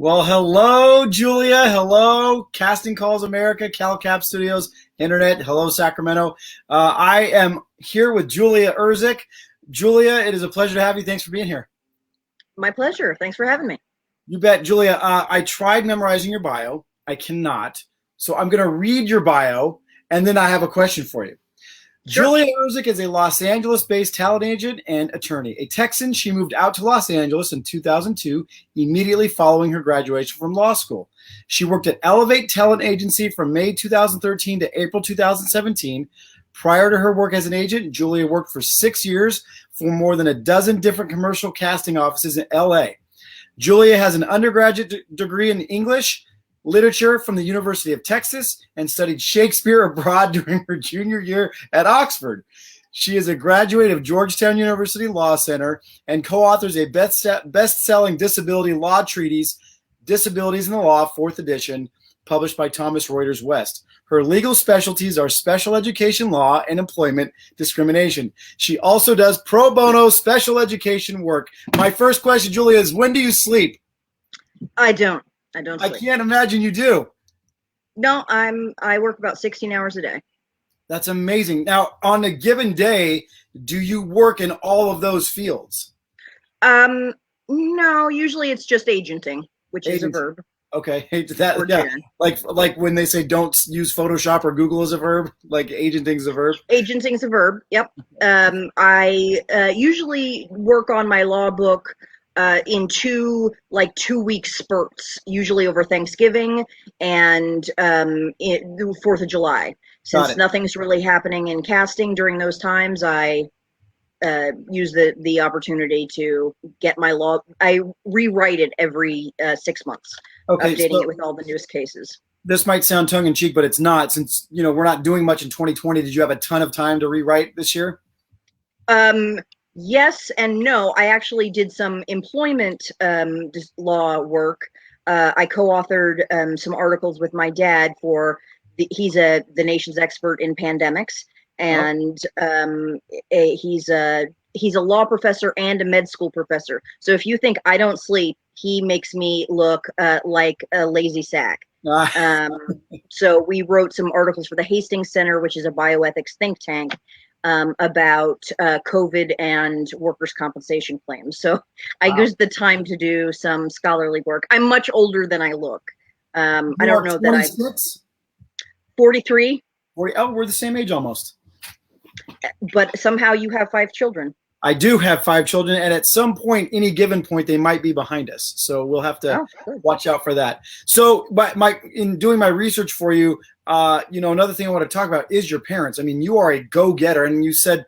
Well, hello, Julia. Hello, Casting Calls America, CalCap Studios, Internet. Hello, Sacramento. I am here with Julia Irzyk. Julia, it is a pleasure to have you. Thanks for being here. My pleasure. Thanks for having me. You bet. Julia, I tried memorizing your bio. I cannot. So I'm going to read your bio, and then I have a question for you. Sure. Julia Irzyk is a Los Angeles-based talent agent and attorney. A Texan, she moved out to Los Angeles in 2002, immediately following her graduation from law school. She worked at Elev8 Talent Agency from May 2013 to April 2017. Prior to her work as an agent, Julia worked for 6 years for more than a dozen different commercial casting offices in LA. Julia has an undergraduate degree in English literature from the University of Texas and studied Shakespeare abroad during her junior year at Oxford. She is a graduate of Georgetown University Law Center and co-authors a best-selling disability law treatise, Disabilities in the Law, 4th edition, published by Thomson Reuters West. Her legal specialties are special education law and employment discrimination. She also does pro bono special education work. My first question, Julia, is when do you sleep? I don't sleep. I can't imagine you do. No, I work about 16 hours a day. That's amazing. Now, on a given day, do you work in all of those fields? No, usually it's just agenting, which is a verb. Okay. Like when they say don't use Photoshop or Google as a verb, like agenting is a verb. Agenting is a verb. Yep. I usually work on my law book in 2 week spurts, usually over Thanksgiving and the 4th of July. Since nothing's really happening in casting during those times, I use the opportunity to get my law. I rewrite it every 6 months, updating it with all the newest cases. This might sound tongue in cheek, but it's not. Since we're not doing much in 2020, did you have a ton of time to rewrite this year? Yes and no. I actually did some employment law work. I co-authored some articles with my dad for he's the nation's expert in pandemics, and he's a law professor and a med school professor. So if you think I don't sleep, he makes me look like a lazy sack. So we wrote some articles for the Hastings Center, which is a bioethics think tank, about COVID and workers' compensation claims. So I used the time to do some scholarly work. I'm much older than I look. I don't know 26? That I'm 43. 40. Oh, we're the same age almost. But somehow you have 5 children. I do have 5 children, and at some point, any given point, they might be behind us. So we'll have to watch out for that. So, in doing my research for you, another thing I want to talk about is your parents. I mean, you are a go-getter, and you said,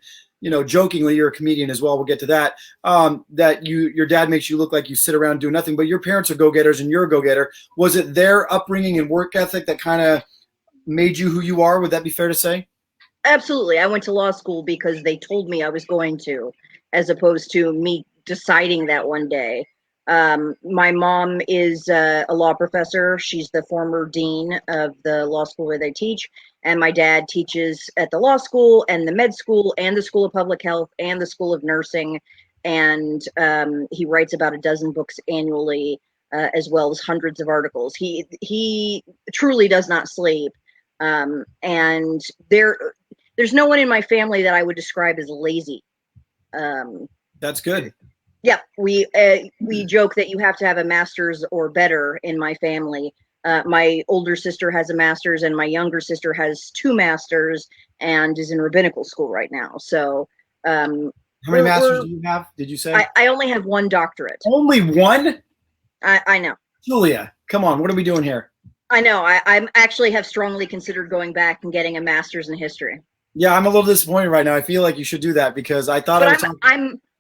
jokingly, you're a comedian as well. We'll get to that. That your dad makes you look like you sit around doing nothing, but your parents are go-getters, and you're a go-getter. Was it their upbringing and work ethic that kind of made you who you are? Would that be fair to say? Absolutely. I went to law school because they told me I was going to, as opposed to me deciding that one day. My mom is a law professor. She's the former dean of the law school where they teach. And my dad teaches at the law school and the med school and the School of Public Health and the School of Nursing. And he writes about a dozen books annually, as well as hundreds of articles. He truly does not sleep. And there's no one in my family that I would describe as lazy. That's good. Yeah, we joke that you have to have a master's or better in my family. My older sister has a master's, and my younger sister has 2 masters and is in rabbinical school right now. So, how many masters do you have? Did you say? I only have 1 doctorate. Only 1? I know. Julia, come on. What are we doing here? I know. I actually have strongly considered going back and getting a master's in history. Yeah, I'm a little disappointed right now. I feel like you should do that because I thought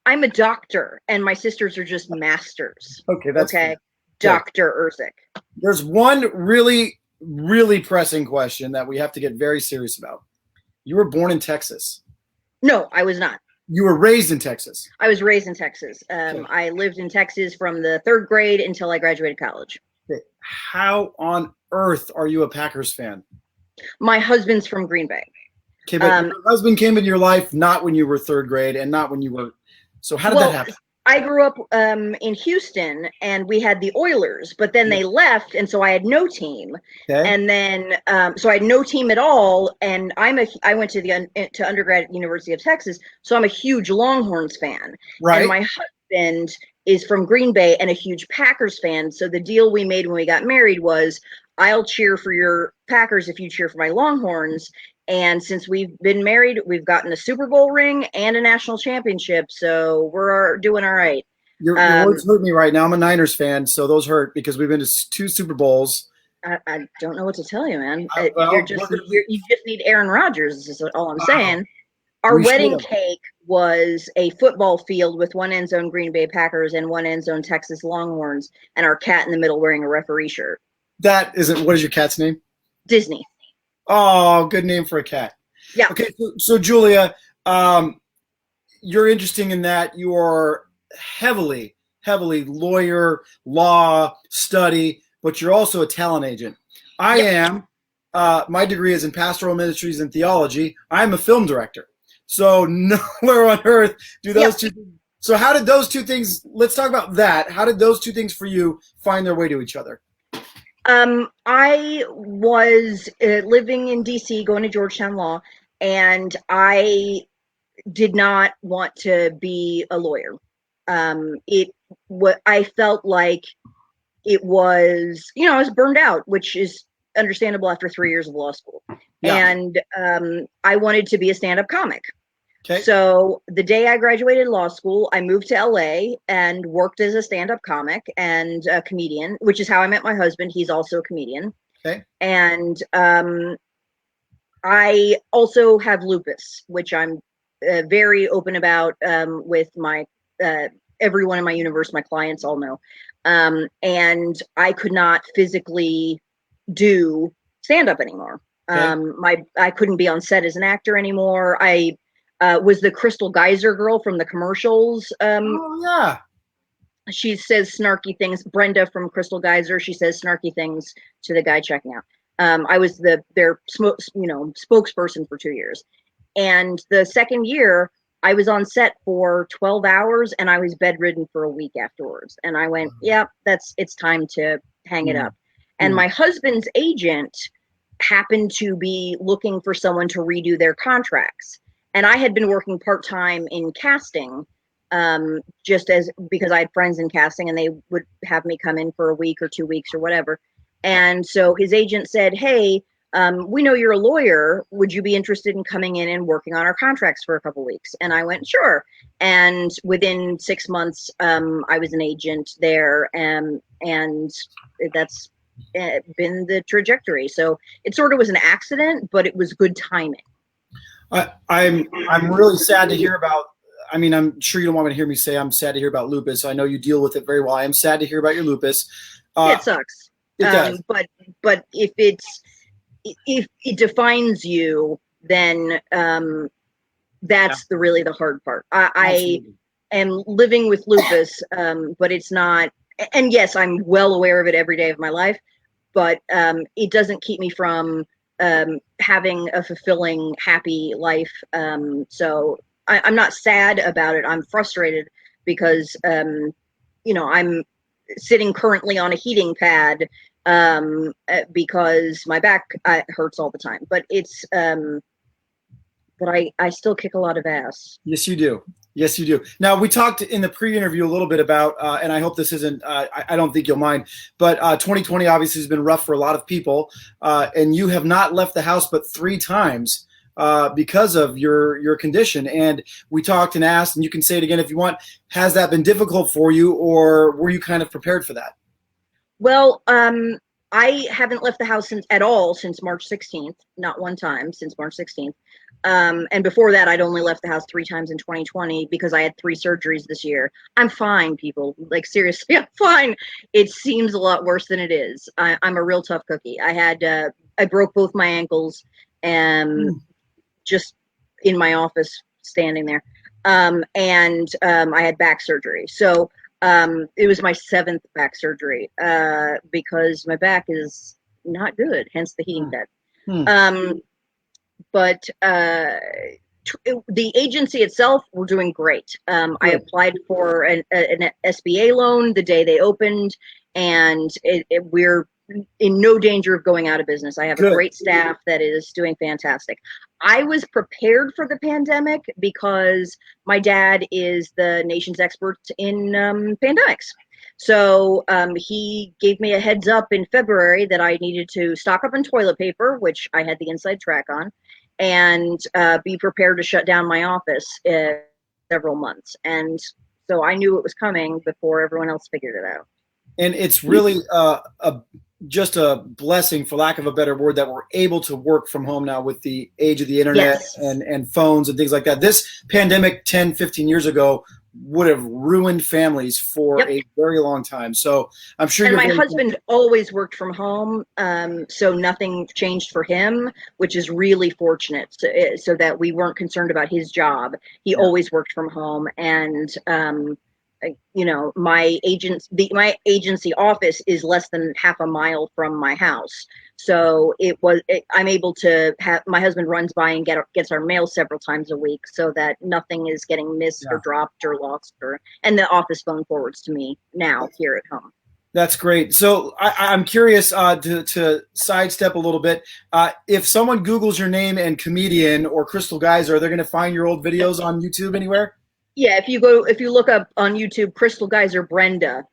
I'm a doctor, and my sisters are just masters. Okay, that's okay. Dr. Irzyk. There's one really, really pressing question that we have to get very serious about. You were born in Texas. No, I was not. You were raised in Texas. I was raised in Texas. I lived in Texas from the 3rd grade until I graduated college. Okay. How on earth are you a Packers fan? My husband's from Green Bay. Okay, but your husband came into your life not when you were 3rd grade and not when you were. So how did that happen? I grew up in Houston, and we had the Oilers, but then they left, and so I had no team. Okay. And then so I had no team at all. And I went to to undergrad at University of Texas, so I'm a huge Longhorns fan. And Right. my husband is from Green Bay and a huge Packers fan. So the deal we made when we got married was, I'll cheer for your Packers if you cheer for my Longhorns. And since we've been married, we've gotten a Super Bowl ring and a national championship. So we're doing all right. Your words hurt me right now. I'm a Niners fan, so those hurt because we've been to two Super Bowls. I don't know what to tell you, man. Well, You just need Aaron Rodgers, is all I'm saying. Our we wedding should've. cake was a football field with one end zone Green Bay Packers and one end zone Texas Longhorns, and our cat in the middle wearing a referee shirt. That isn't. What is your cat's name? Disney. Oh, good name for a cat. Yeah. Okay, so Julia, you're interesting in that you are heavily lawyer, law, study, but you're also a talent agent. I am. My degree is in pastoral ministries and theology. I'm a film director. So nowhere on earth do those two. So how did those two things? Let's talk about that. How did those two things for you find their way to each other? I was living in DC, going to Georgetown Law, and I did not want to be a lawyer. I felt like it was, I was burned out, which is understandable after 3 years of law school. Yeah. And I wanted to be a stand-up comic. Okay. So the day I graduated law school, I moved to LA and worked as a stand-up comic and a comedian, which is how I met my husband. He's also a comedian. Okay. And I also have lupus, which I'm very open about with my everyone in my universe. My clients all know. And I could not physically do stand-up anymore. Okay. I couldn't be on set as an actor anymore. I was the Crystal Geyser girl from the commercials. Oh yeah. She says snarky things. Brenda from Crystal Geyser. She says snarky things to the guy checking out. I was their spokesperson for 2 years, and the second year I was on set for 12 hours and I was bedridden for a week afterwards. And I went, yeah, it's time to hang it up. And my husband's agent happened to be looking for someone to redo their contracts. And I had been working part-time in casting, because I had friends in casting and they would have me come in for a week or 2 weeks or whatever. And so his agent said, hey, we know you're a lawyer. Would you be interested in coming in and working on our contracts for a couple weeks? And I went, sure. And within 6 months, I was an agent there, and that's been the trajectory. So it sort of was an accident, but it was good timing. I'm really sad to hear about. I mean, I'm sure you don't want me to hear me say I'm sad to hear about lupus. I know you deal with it very well. I am sad to hear about your lupus. It sucks. It does. But if it defines you, then that's really the hard part. I am living with lupus, but it's not. And yes, I'm well aware of it every day of my life, but it doesn't keep me from having a fulfilling, happy life. So I'm not sad about it. I'm frustrated because, I'm sitting currently on a heating pad because my back hurts all the time. But it's, but I still kick a lot of ass. Yes, you do. Yes, you do. Now, we talked in the pre-interview a little bit about, and I hope this isn't, I don't think you'll mind, but 2020 obviously has been rough for a lot of people, and you have not left the house but 3 times because of your condition. And we talked and asked, and you can say it again if you want, has that been difficult for you, or were you kind of prepared for that? Well, I haven't left the house since March 16th, not one time since March 16th. And before that, I'd only left the house 3 times in 2020 because I had 3 surgeries this year. I'm fine, people. Like, seriously, I'm fine. It seems a lot worse than it is. I'm a real tough cookie. I broke both my ankles just in my office standing there. I had back surgery. So it was my 7th back surgery because my back is not good, hence the heating bed. But the agency itself, we're doing great. I applied for an SBA loan the day they opened, and we're in no danger of going out of business. I have a great staff that is doing fantastic. I was prepared for the pandemic because my dad is the nation's expert in pandemics. So he gave me a heads up in February that I needed to stock up on toilet paper, which I had the inside track on, and be prepared to shut down my office several months. And so I knew it was coming before everyone else figured it out. And it's really just a blessing, for lack of a better word, that we're able to work from home now with the age of the internet and phones and things like that. This pandemic 10, 15 years ago would have ruined families for a very long time. So I'm sure. And my husband always worked from home, so nothing changed for him, which is really fortunate. So that we weren't concerned about his job. He always worked from home, and you know, my agency office is less than half a mile from my house. So I'm able to have, my husband runs by and gets our mail several times a week, so that nothing is getting missed or dropped or lost, and the office phone forwards to me now here at home. That's great. So I'm curious to sidestep a little bit. If someone Googles your name and comedian or Crystal Geyser, are they going to find your old videos on YouTube anywhere? Yeah, if you look up on YouTube Crystal Geyser Brenda,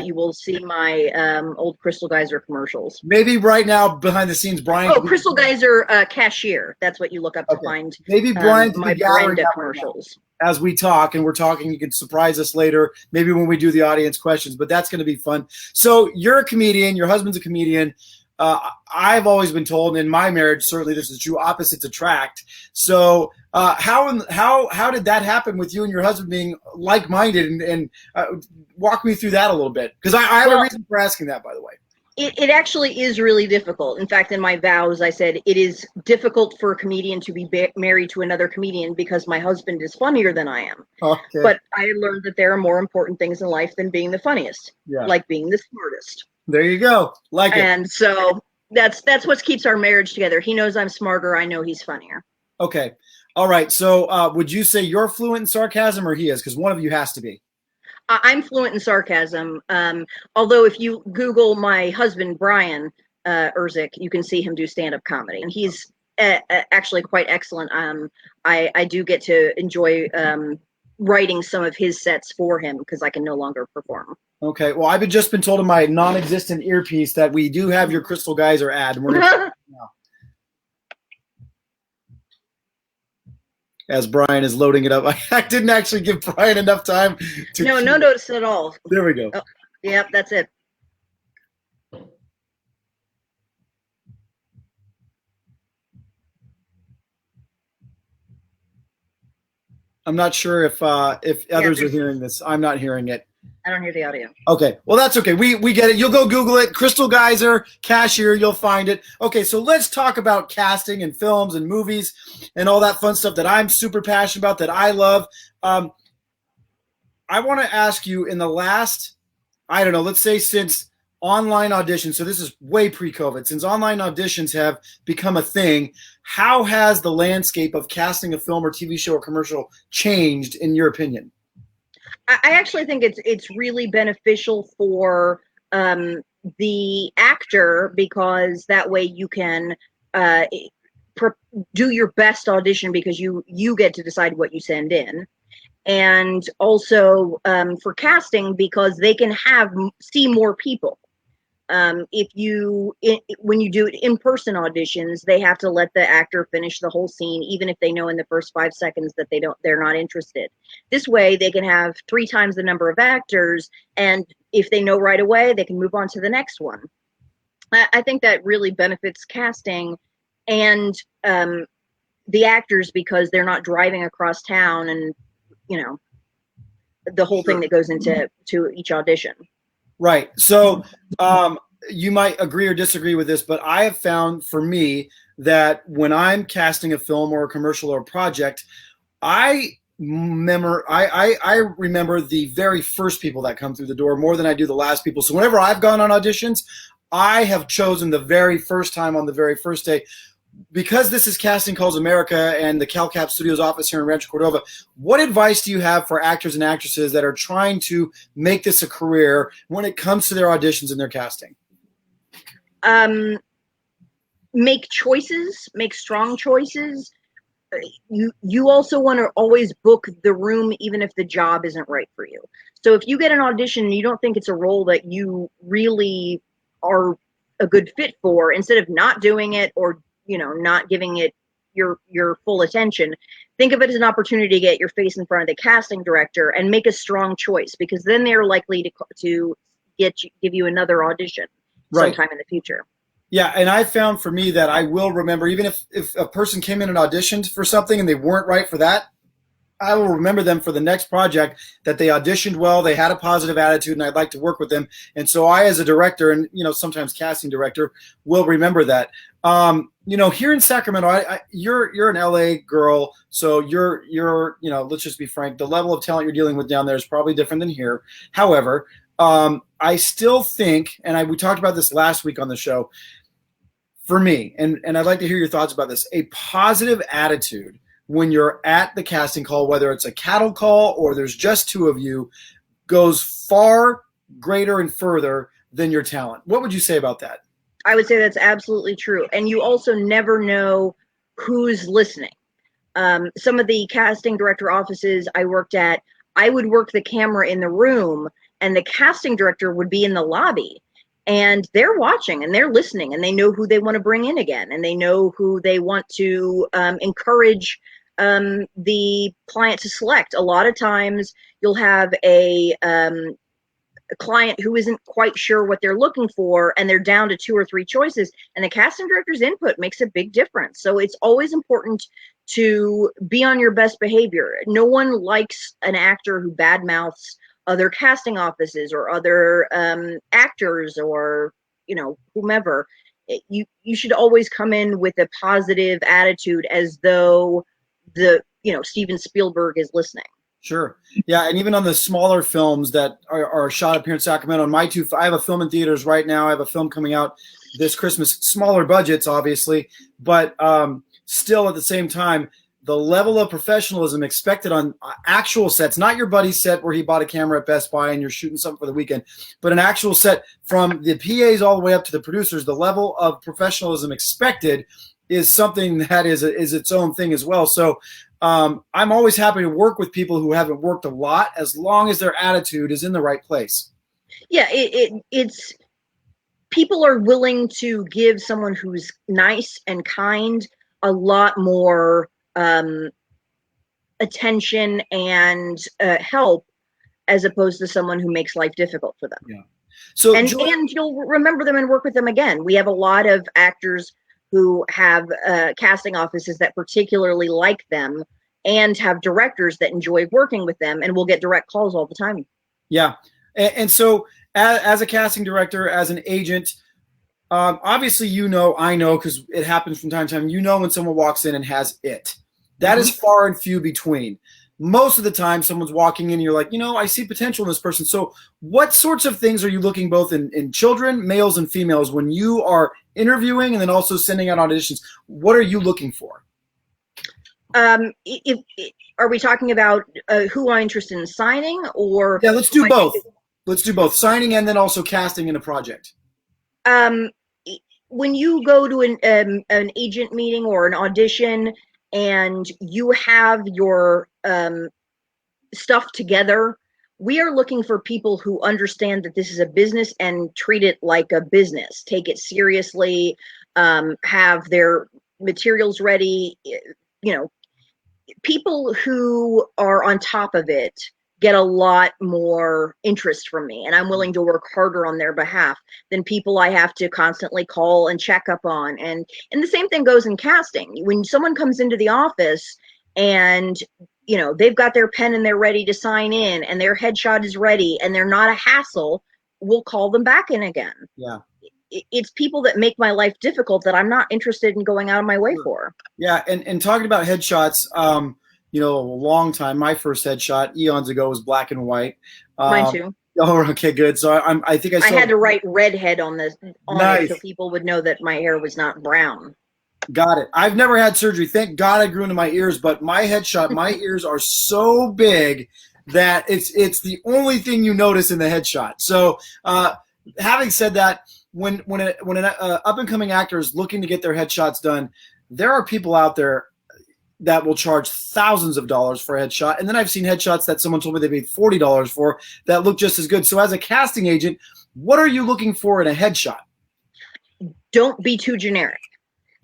you will see my old Crystal Geyser commercials. Maybe right now behind the scenes, Brian. Oh, Crystal Geyser cashier. That's what you look up to find. Maybe Brian my Brenda commercials. As we talk, and we're talking, you can surprise us later, maybe when we do the audience questions, but that's going to be fun. So you're a comedian, your husband's a comedian. I've always been told, and in my marriage, certainly this is true, opposites attract. So how did that happen with you and your husband being like-minded, and walk me through that a little bit? Because I have a reason for asking that, by the way. It actually is really difficult. In fact, in my vows, I said it is difficult for a comedian to be married to another comedian because my husband is funnier than I am. Okay. But I learned that there are more important things in life than being the funniest, like being the smartest. There you go. Like it. And so that's what keeps our marriage together. He knows I'm smarter. I know he's funnier. Okay. All right. So would you say you're fluent in sarcasm, or he is? Because one of you has to be. I'm fluent in sarcasm. Although if you Google my husband, Brian Irzyk, you can see him do stand-up comedy. And he's actually quite excellent. I do get to enjoy writing some of his sets for him because I can no longer perform. Okay. Well, I've just been told in my non-existent earpiece that we do have your Crystal Geyser ad. And we're gonna now. As Brian is loading it up. I didn't actually give Brian enough time to. No notice at all. There we go. Oh, yep, that's it. I'm not sure if others are hearing this. I'm not hearing it. I don't hear the audio. Okay. Well, that's okay. We get it. You'll go Google it. Crystal Geyser, cashier, you'll find it. Okay, so let's talk about casting and films and movies and all that fun stuff that I'm super passionate about, that I love. I want to ask you, in the last, I don't know, let's say since online auditions, so this is way pre-COVID, since online auditions have become a thing, how has the landscape of casting a film or TV show or commercial changed, in your opinion? I actually think it's really beneficial for the actor, because that way you can do your best audition, because you get to decide what you send in. And also for casting, because they can see more people. When you do in-person auditions, they have to let the actor finish the whole scene, even if they know in the first 5 seconds that they're not interested. This way they can have 3 times the number of actors, and if they know right away, they can move on to the next one. I think that really benefits casting and the actors, because they're not driving across town and, you know, the whole thing that goes into each audition. Right. So you might agree or disagree with this, but I have found, for me, that when I'm casting a film or a commercial or a project, I remember the very first people that come through the door more than I do the last people. So whenever I've gone on auditions, I have chosen the very first time on the very first day because this is Casting Calls America and the CalCap Studios office here in Rancho Cordova, what advice do you have for actors and actresses that are trying to make this a career when it comes to their auditions and their casting? Make choices, make strong choices. You also want to always book the room, even if the job isn't right for you. So if you get an audition and you don't think it's a role that you really are a good fit for, instead of not doing it or, you know, not giving it your full attention, think of it as an opportunity to get your face in front of the casting director and make a strong choice, because then they're likely to give you another audition sometime in the future. Yeah, and I found for me that I will remember, even if a person came in and auditioned for something and they weren't right for that, I will remember them for the next project, that they auditioned well, they had a positive attitude, and I'd like to work with them. And so I, as a director, and sometimes casting director, will remember that. Here in Sacramento, you're an LA girl, so you're let's just be frank, the level of talent you're dealing with down there is probably different than here. However, I still think, and we talked about this last week on the show, for me, and I'd like to hear your thoughts about this, a positive attitude when you're at the casting call, whether it's a cattle call or there's just two of you, goes far greater and further than your talent. What would you say about that? I would say that's absolutely true. And you also never know who's listening. Some of the casting director offices I worked at, I would work the camera in the room and the casting director would be in the lobby. And they're watching and they're listening and they know who they want to bring in again. And they know who they want to encourage the client to select. A lot of times you'll have a client who isn't quite sure what they're looking for and they're down to 2 or 3 choices. And the casting director's input makes a big difference. So it's always important to be on your best behavior. No one likes an actor who badmouths other casting offices or other actors or whomever. You should always come in with a positive attitude, as though Steven Spielberg is listening. Sure. Yeah, and even on the smaller films that are shot up here in Sacramento, I have a film in theaters right now. I have a film coming out this Christmas. Smaller budgets, obviously, but still at the same time, the level of professionalism expected on actual sets, not your buddy's set where he bought a camera at Best Buy and you're shooting something for the weekend, but an actual set from the PAs all the way up to the producers, the level of professionalism expected is something that is its own thing as well. So I'm always happy to work with people who haven't worked a lot, as long as their attitude is in the right place. Yeah, it's people are willing to give someone who's nice and kind a lot more attention and help, as opposed to someone who makes life difficult for them. Yeah. So and you'll remember them and work with them again. We have a lot of actors who have casting offices that particularly like them and have directors that enjoy working with them, and we'll get direct calls all the time. Yeah. And so as a casting director, as an agent, obviously, I know, because it happens from time to time, when someone walks in and has it. That is far and few between. Most of the time, someone's walking in and you're like, I see potential in this person. So what sorts of things are you looking both in children, males and females, when you are interviewing and then also sending out auditions? What are you looking for? Are we talking about who I'm interested in signing, or? Yeah, let's do both. Let's do both. Signing and then also casting in a project. When you go to an agent meeting or an audition and you have your stuff together, we are looking for people who understand that this is a business and treat it like a business. Take it seriously, have their materials ready. People who are on top of it get a lot more interest from me, and I'm willing to work harder on their behalf than people I have to constantly call and check up on. And the same thing goes in casting. When someone comes into the office and they've got their pen and they're ready to sign in and their headshot is ready and they're not a hassle, we'll call them back in again. Yeah. It's people that make my life difficult that I'm not interested in going out of my way for. Yeah, and talking about headshots, a long time. My first headshot eons ago was black and white. Mine too. Oh, okay, good. So I think I had to write redhead on nice. it so people would know that my hair was not brown. Got it. I've never had surgery. Thank God I grew into my ears, but my headshot, my ears are so big that it's the only thing you notice in the headshot. So, having said that, when an up and coming actor is looking to get their headshots done, there are people out there that will charge thousands of dollars for a headshot, and then I've seen headshots that someone told me they paid $40 for that look just as good. So, as a casting agent, what are you looking for in a headshot? Don't be too generic.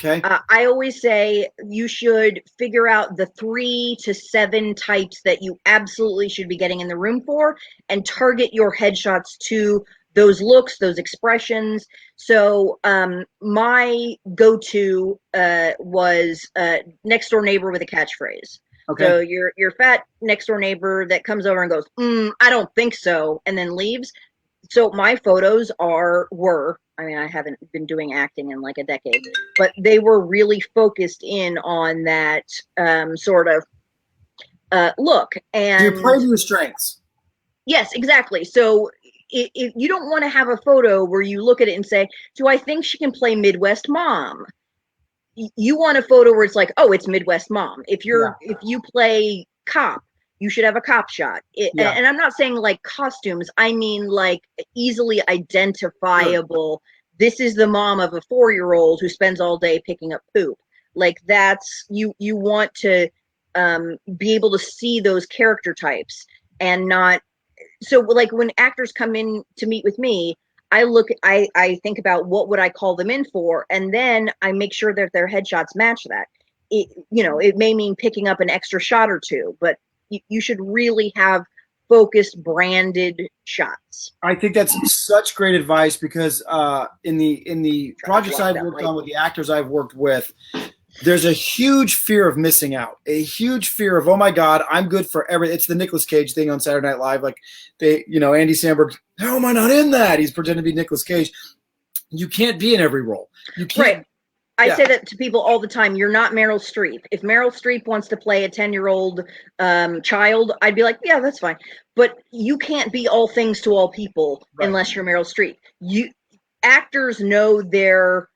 Okay. I always say you should figure out the 3 to 7 types that you absolutely should be getting in the room for, and target your headshots to those looks, those expressions. So my go-to was next door neighbor with a catchphrase. Okay. So your fat next door neighbor that comes over and goes, I don't think so, and then leaves. So my photos were, I mean, I haven't been doing acting in like a decade, but they were really focused in on that sort of look. And you play to your strengths. Yes, exactly. So if you don't want to have a photo where you look at it and say, do I think she can play Midwest mom? You want a photo where it's like, oh, it's Midwest mom. If you play cop, you should have a cop shot. And I'm not saying like costumes. I mean like easily identifiable. Sure. This is the mom of a 4-year-old who spends all day picking up poop. Like that's, you want to be able to see those character types and not. So like when actors come in to meet with me, I think about what would I call them in for, and then I make sure that their headshots match that. It may mean picking up an extra shot or two, but you should really have focused, branded shots. I think that's such great advice because in the projects I've worked on with the actors I've worked with, there's a huge fear of missing out, a huge fear of, oh my God, I'm good for everything. It's the Nicolas Cage thing on Saturday Night Live. Like Andy Samberg, how am I not in that? He's pretending to be Nicolas Cage. You can't be in every role. You can't. Right. I say that to people all the time. You're not Meryl Streep. If Meryl Streep wants to play a 10-year-old child, I'd be like, yeah, that's fine. But you can't be all things to all people unless you're Meryl Streep. Actors know their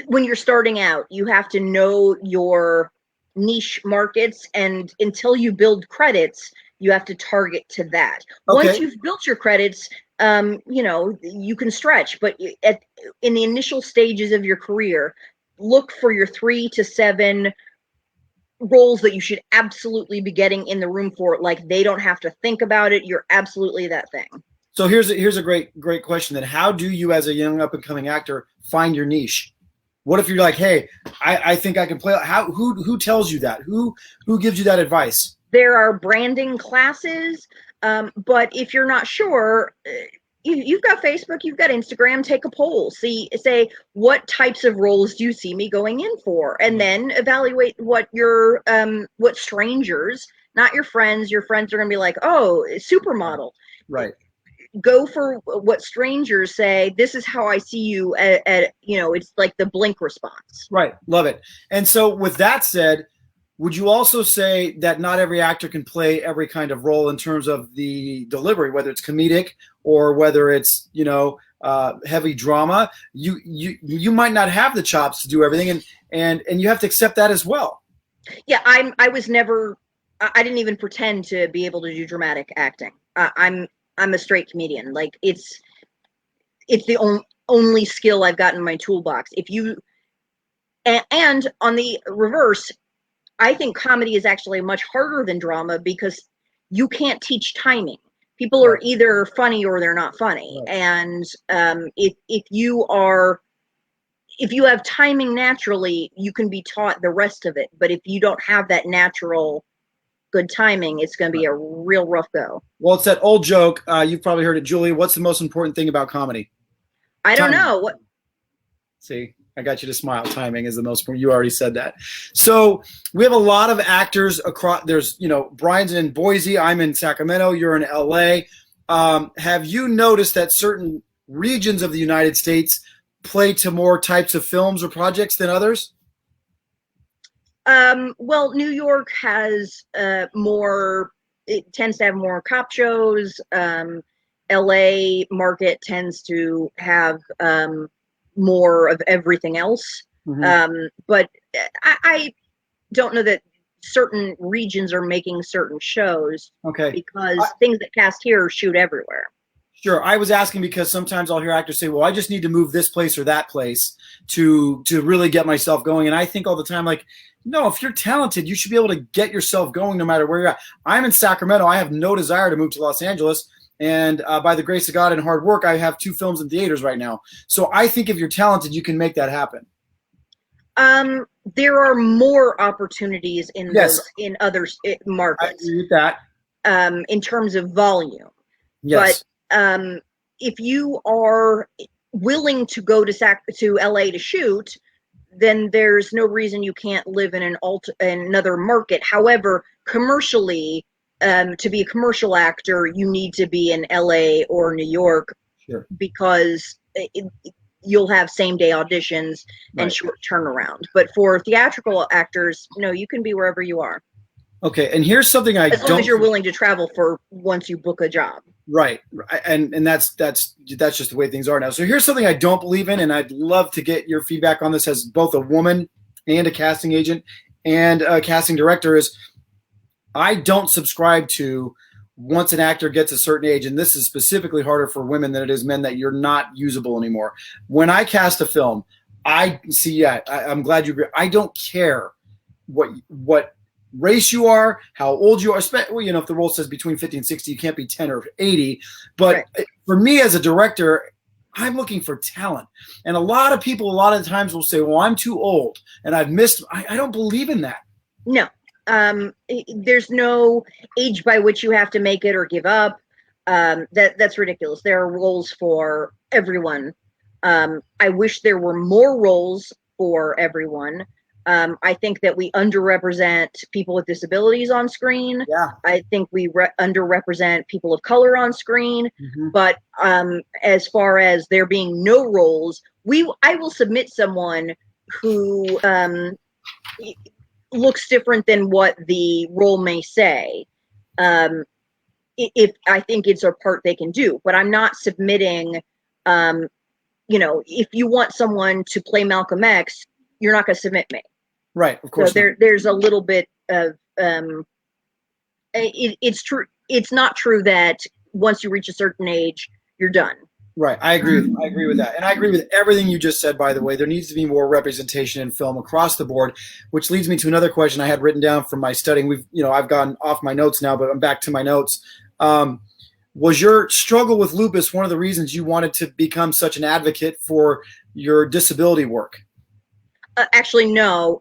when you're starting out, you have to know your niche markets, and until you build credits, you have to target to that. Okay. Once you've built your credits, you can stretch, but in the initial stages of your career, look for your 3 to 7 roles that you should absolutely be getting in the room for. Like they don't have to think about it. You're absolutely that thing. So here's a great question then. How do you, as a young up and coming actor, find your niche? What if you're like, hey, I think I can play? Who tells you that? Who gives you that advice? There are branding classes, but if you're not sure, you've got Facebook, you've got Instagram, take a poll. Say what types of roles do you see me going in for, and then evaluate what what strangers, not your friends. Your friends are going to be like, oh, supermodel. Right. Go for what strangers say. This is how I see you at it's like the blink response. Right. Love it. And so with that said, would you also say that not every actor can play every kind of role in terms of the delivery, whether it's comedic or whether it's, heavy drama? You might not have the chops to do everything, and you have to accept that as well. Yeah. I didn't even pretend to be able to do dramatic acting. I'm a straight comedian. Like it's the only skill I've got in my toolbox. And on the reverse, I think comedy is actually much harder than drama because you can't teach timing. People are either funny or they're not funny. Right. And if you have timing naturally, you can be taught the rest of it. But if you don't have that natural good timing, it's going to be a real rough go. Well, it's that old joke. You've probably heard it, Julie. What's the most important thing about comedy? I don't know. What? See, I got you to smile. Timing is the most important. You already said that. So we have a lot of actors across. There's, Brian's in Boise. I'm in Sacramento. You're in LA. Have you noticed that certain regions of the United States play to more types of films or projects than others? Well, New York has more. It tends to have more cop shows. LA market tends to have more of everything else. But I don't know that certain regions are making certain shows. Okay. Because things that cast here shoot everywhere. Sure. I was asking because sometimes I'll hear actors say, well, I just need to move this place or that place to really get myself going. And I think all the time, like, no, if you're talented, you should be able to get yourself going no matter where you're at. I'm in Sacramento. I have no desire to move to Los Angeles. And by the grace of God and hard work, I have 2 films in theaters right now. So I think if you're talented, you can make that happen. There are more opportunities in in other markets. I agree with that. In terms of volume. Yes. But if you are willing to go to LA to shoot, then there's no reason you can't live in another market. However, commercially, to be a commercial actor, you need to be in LA or New York. Sure. Because you'll have same-day auditions and short turnaround. But for theatrical actors, no, you can be wherever you are. Okay, and here's something as long as you're willing to travel for once you book a job. Right, and that's just the way things are now. So here's something I don't believe in, and I'd love to get your feedback on this as both a woman and a casting agent and a casting director. Is I don't subscribe to once an actor gets a certain age, and this is specifically harder for women than it is men, that you're not usable anymore. When I cast a film, I'm glad you agree. I don't care what race you are, how old you are. Well, you know, if the role says between 50 and 60, you can't be 10 or 80. But for me as a director, I'm looking for talent. And a lot of people, a lot of times will say, well, I'm too old and I've missed. I don't believe in that. No. There's no age by which you have to make it or give up. That's ridiculous. There are roles for everyone. I wish there were more roles for everyone. I think that we underrepresent people with disabilities on screen. Yeah. I think we underrepresent people of color on screen. Mm-hmm. But as far as there being no roles, I will submit someone who looks different than what the role may say. If I think it's a part they can do, but I'm not submitting. You know, if you want someone to play Malcolm X, you're not going to submit me. Right, of course. So there's a little bit of it's true. It's not true that once you reach a certain age, you're done. Right, I agree with that, and I agree with everything you just said. By the way, there needs to be more representation in film across the board, which leads me to another question I had written down from my studying. I've gone off my notes now, but I'm back to my notes. Was your struggle with lupus one of the reasons you wanted to become such an advocate for your disability work? Actually, no.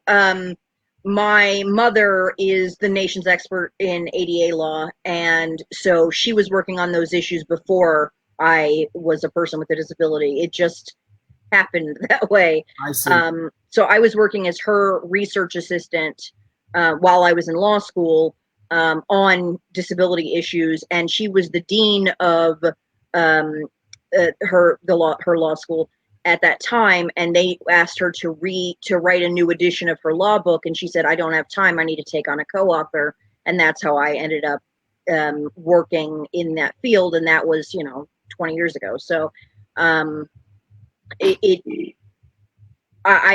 My mother is the nation's expert in ADA law, and so she was working on those issues before I was a person with a disability. It just happened that way. I see. So I was working as her research assistant while I was in law school on disability issues, and she was the dean of her law school at that time, and they asked her to write a new edition of her law book, and she said, I don't have time, I need to take on a co-author. And that's how I ended up working in that field, and that was 20 years ago. So I've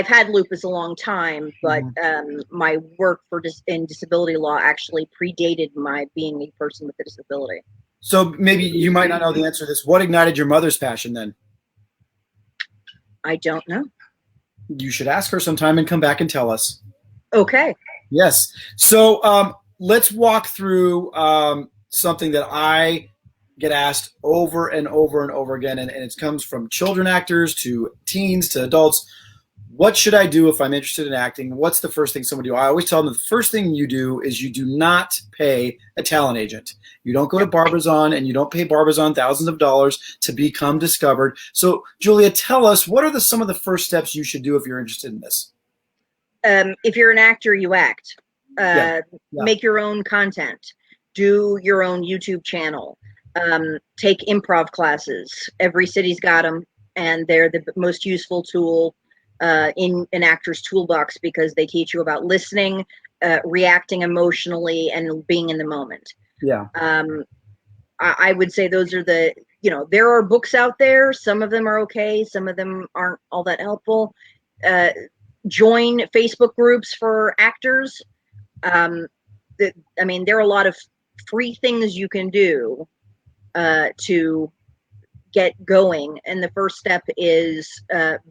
had lupus a long time, but my work in disability law actually predated my being a person with a disability. So maybe you might not know the answer to this. What ignited your mother's passion then? I don't know. You should ask her sometime and come back and tell us. Okay. Yes. So let's walk through something that I get asked over and over and over again, and it comes from children actors to teens to adults. What should I do if I'm interested in acting? What's the first thing someone do? I always tell them the first thing you do is you do not pay a talent agent. You don't go to Barbizon and you don't pay Barbizon thousands of dollars to become discovered. So, Julia, tell us, what are some of the first steps you should do if you're interested in this? If you're an actor, you act. Make your own content. Do your own YouTube channel. Take improv classes. Every city's got them, and they're the most useful tool in an actor's toolbox because they teach you about listening, reacting emotionally, and being in the moment. Yeah. I would say those are there are books out there. Some of them are okay. Some of them aren't all that helpful. join Facebook groups for actors. I mean, there are a lot of free things you can do to get going, and the first step is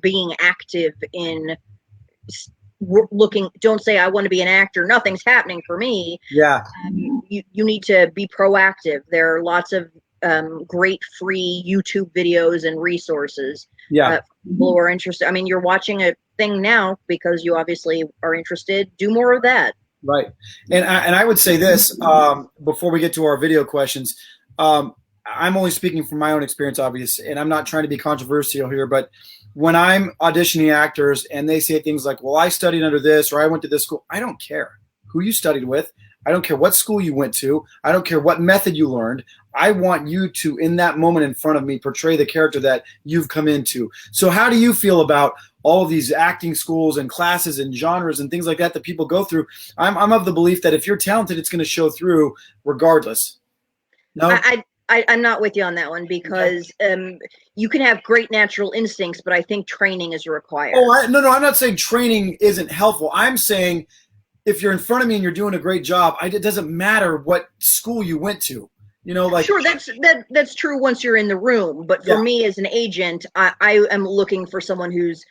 being active in looking. Don't say I want to be an actor, nothing's happening for me. Yeah. You need to be proactive. There are lots of great free YouTube videos and resources. Yeah. People who are interested. I mean, you're watching a thing now because you obviously are interested. Do more of that. Right. And I would say this before we get to our video questions. I'm only speaking from my own experience, obviously, and I'm not trying to be controversial here, but when I'm auditioning actors and they say things like, well, I studied under this or I went to this school, I don't care who you studied with. I don't care what school you went to. I don't care what method you learned. I want you to, in that moment in front of me, portray the character that you've come into. So how do you feel about all of these acting schools and classes and genres and things like that that people go through? I'm of the belief that if you're talented, it's going to show through regardless. No? I'm not with you on that one because you can have great natural instincts, but I think training is required. Oh, no, I'm not saying training isn't helpful. I'm saying if you're in front of me and you're doing a great job, it doesn't matter what school you went to. You know, like sure, that's true once you're in the room. But for me as an agent, I am looking for someone who's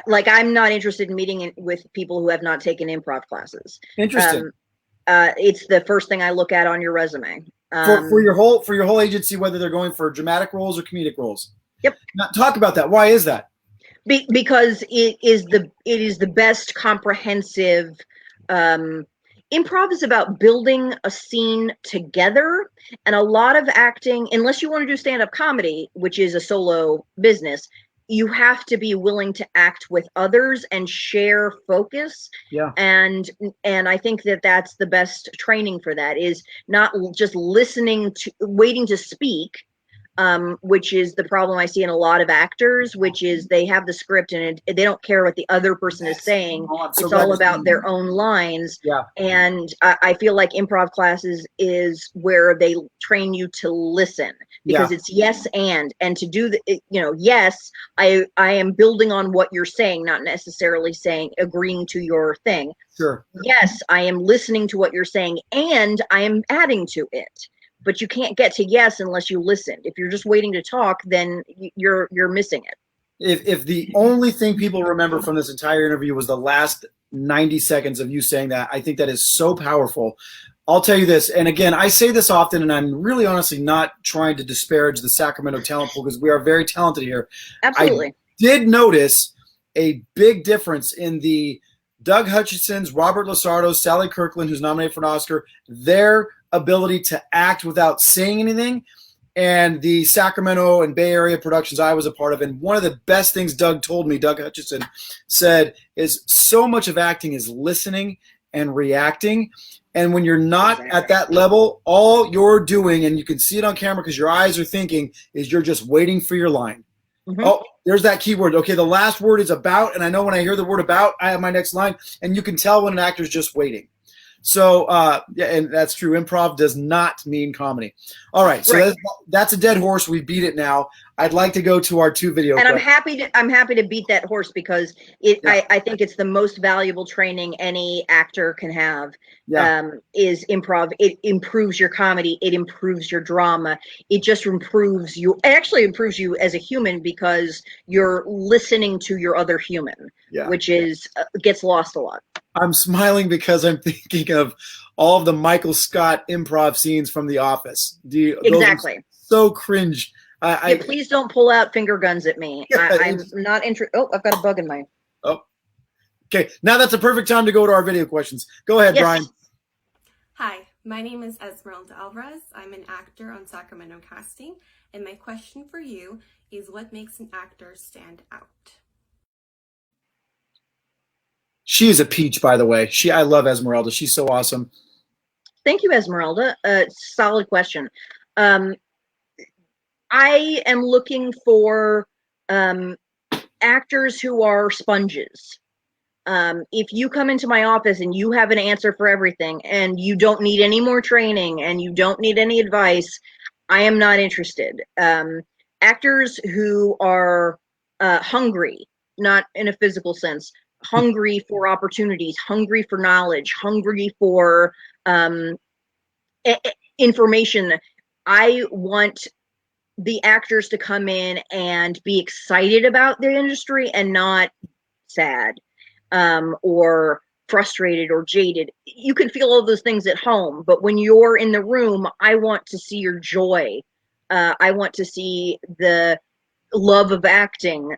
like, I'm not interested in meeting with people who have not taken improv classes. Interesting. It's the first thing I look at on your resume. For your whole agency, whether they're going for dramatic roles or comedic roles. Yep. Now, talk about that. Why is that? Because it is the best comprehensive. Improv is about building a scene together, and a lot of acting, unless you want to do stand-up comedy, which is a solo business, you have to be willing to act with others and share focus. Yeah. And I think that's the best training for that, is not just listening to waiting to speak, which is the problem I see in a lot of actors, which is they have the script and they don't care what the other person is saying. It's all about their own lines. Yeah. And I feel like improv classes is where they train you to listen, because it's yes and to do the, yes, I am building on what you're saying, not necessarily agreeing to your thing. Sure. Yes, I am listening to what you're saying and I am adding to it. But you can't get to yes unless you listen. If you're just waiting to talk, then you're missing it. If the only thing people remember from this entire interview was the last 90 seconds of you saying that, I think that is so powerful. I'll tell you this, and again, I say this often, and I'm really honestly not trying to disparage the Sacramento talent pool because we are very talented here. Absolutely. I did notice a big difference in the Doug Hutchinson's, Robert Lasardo's, Sally Kirkland, who's nominated for an Oscar, their ability to act without saying anything, and the Sacramento and Bay Area productions I was a part of. And one of the best things Doug Hutchinson said, is so much of acting is listening and reacting. And when you're not at that level, all you're doing, and you can see it on camera because your eyes are thinking, is you're just waiting for your line. Mm-hmm. Oh, there's that keyword. Okay, the last word is about, and I know when I hear the word about, I have my next line, and you can tell when an actor's just waiting. So, and that's true. Improv does not mean comedy. All right, so that's a dead horse. We beat it now. I'd like to go to our two video. And I'm happy to beat that horse because I think it's the most valuable training any actor can have. Is improv. It improves your comedy. It improves your drama. It just improves you. It actually improves you as a human because you're listening to your other human, which is gets lost a lot. I'm smiling because I'm thinking of all of the Michael Scott improv scenes from The Office. Exactly. So cringe. Please don't pull out finger guns at me. I'm not interested. Oh, I've got a bug in my. Oh. Okay. Now that's a perfect time to go to our video questions. Go ahead, yes. Brian. Hi, my name is Esmeralda Alvarez. I'm an actor on Sacramento Casting, and my question for you is, what makes an actor stand out? She is a peach, by the way. I love Esmeralda. She's so awesome. Thank you, Esmeralda. Solid question. I am looking for actors who are sponges. If you come into my office and you have an answer for everything and you don't need any more training and you don't need any advice, I am not interested. Actors who are hungry, not in a physical sense, hungry for opportunities, hungry for knowledge, hungry for information. I want the actors to come in and be excited about the industry and not sad or frustrated or jaded. You can feel all those things at home, but when you're in the room, I want to see your joy. I want to see the love of acting.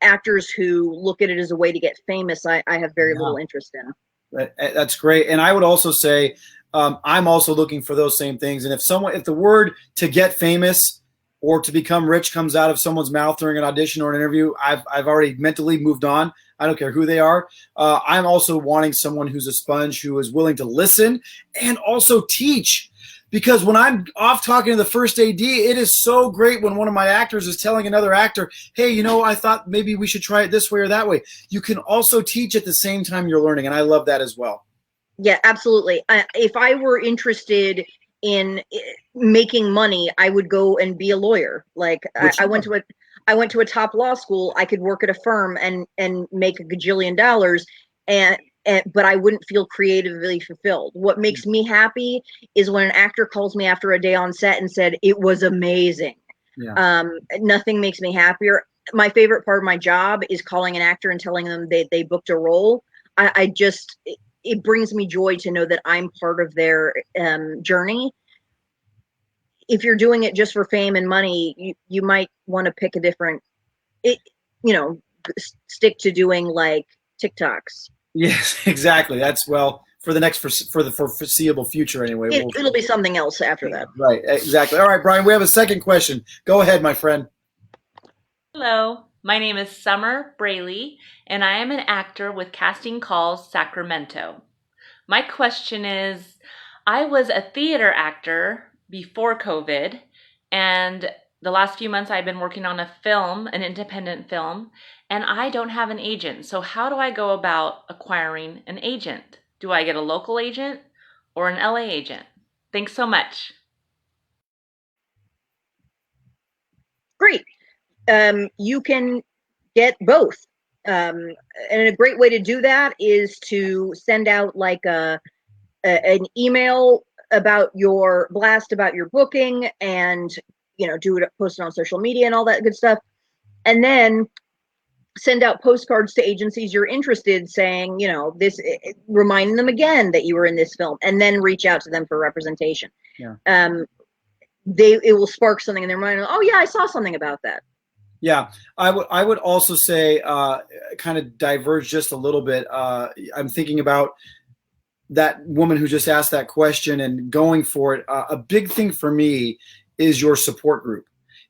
Actors who look at it as a way to get famous, I have very little interest in. That's great. And I would also say, I'm also looking for those same things. And if the word to get famous or to become rich comes out of someone's mouth during an audition or an interview, I've already mentally moved on. I don't care who they are. I'm also wanting someone who's a sponge, who is willing to listen and also teach. Because when I'm off talking to the first AD, it is so great when one of my actors is telling another actor, hey, I thought maybe we should try it this way or that way. You can also teach at the same time you're learning, and I love that as well. Yeah, absolutely. If I were interested in making money, I would go and be a lawyer. Like I went to a top law school. I could work at a firm and make a gajillion dollars, but I wouldn't feel creatively fulfilled. What makes me happy is when an actor calls me after a day on set and said, it was amazing. Yeah. Nothing makes me happier. My favorite part of my job is calling an actor and telling them they booked a role. It brings me joy to know that I'm part of their journey. If you're doing it just for fame and money, you might want to pick a different, stick to doing like TikToks. Yes, exactly. That's for the foreseeable future anyway. It'll be something else after that. Right, exactly. All right, Brian, we have a second question. Go ahead, my friend. Hello, my name is Summer Braley, and I am an actor with Casting Calls Sacramento. My question is, I was a theater actor before COVID, and the last few months I've been working on an independent film, and I don't have an agent. So how do I go about acquiring an agent? Do I get a local agent or an LA agent? Thanks so much. Great. You can get both. And a great way to do that is to send out like an email about your booking, and post it on social media and all that good stuff, and then send out postcards to agencies you're interested, saying reminding them again that you were in this film, and then reach out to them for representation. Yeah. It will spark something in their mind. Oh yeah, I saw something about that. Yeah, I would also say, kind of diverge just a little bit. I'm thinking about that woman who just asked that question and going for it. A big thing for me is your support group.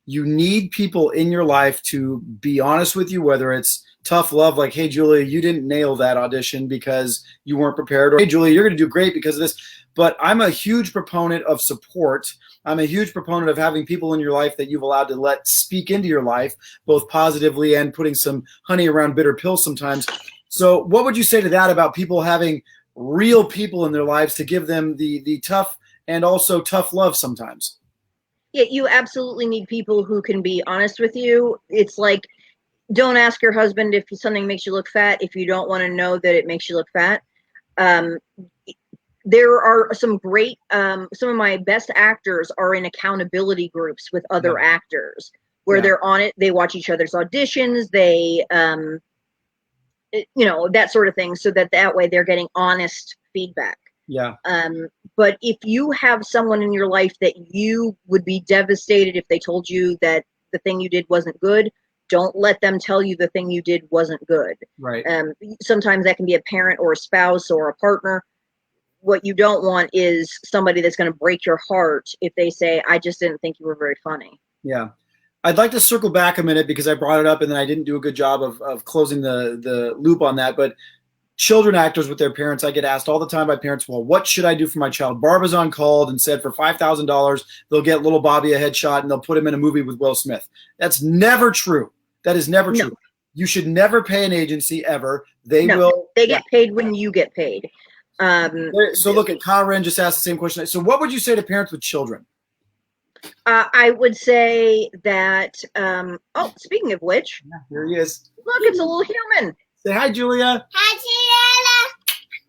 You need people in your life to be honest with you, whether it's tough love, like, hey, Julia, you didn't nail that audition because you weren't prepared, or hey, Julia, you're going to do great because of this. But I'm a huge proponent of support. I'm a huge proponent of having people in your life that you've allowed to let speak into your life, both positively and putting some honey around bitter pills sometimes. So what would you say to that about people having real people in their lives to give them the tough and also tough love sometimes? Yeah, you absolutely need people who can be honest with you. It's like, don't ask your husband if something makes you look fat if you don't want to know that it makes you look fat. There are some great, some of my best actors are in accountability groups with other actors where they're on it. They watch each other's auditions. They, that sort of thing, so that way they're getting honest feedback. Yeah. But if you have someone in your life that you would be devastated if they told you that the thing you did wasn't good, don't let them tell you the thing you did wasn't good. Right. Sometimes that can be a parent or a spouse or a partner. What you don't want is somebody that's going to break your heart if they say, I just didn't think you were very funny. Yeah. I'd like to circle back a minute because I brought it up and then I didn't do a good job of closing the loop on that. But children actors with their parents, I get asked all the time by parents, well, what should I do for my child? Barbizon called and said for $5,000, they'll get little Bobby a headshot and they'll put him in a movie with Will Smith. That's never true. That is never true. You should never pay an agency ever. They get paid when you get paid. So look at Conran just asked the same question. So what would you say to parents with children? I would say that, speaking of which, here he is. Look, it's a little human. Say hi, Julia. Hi,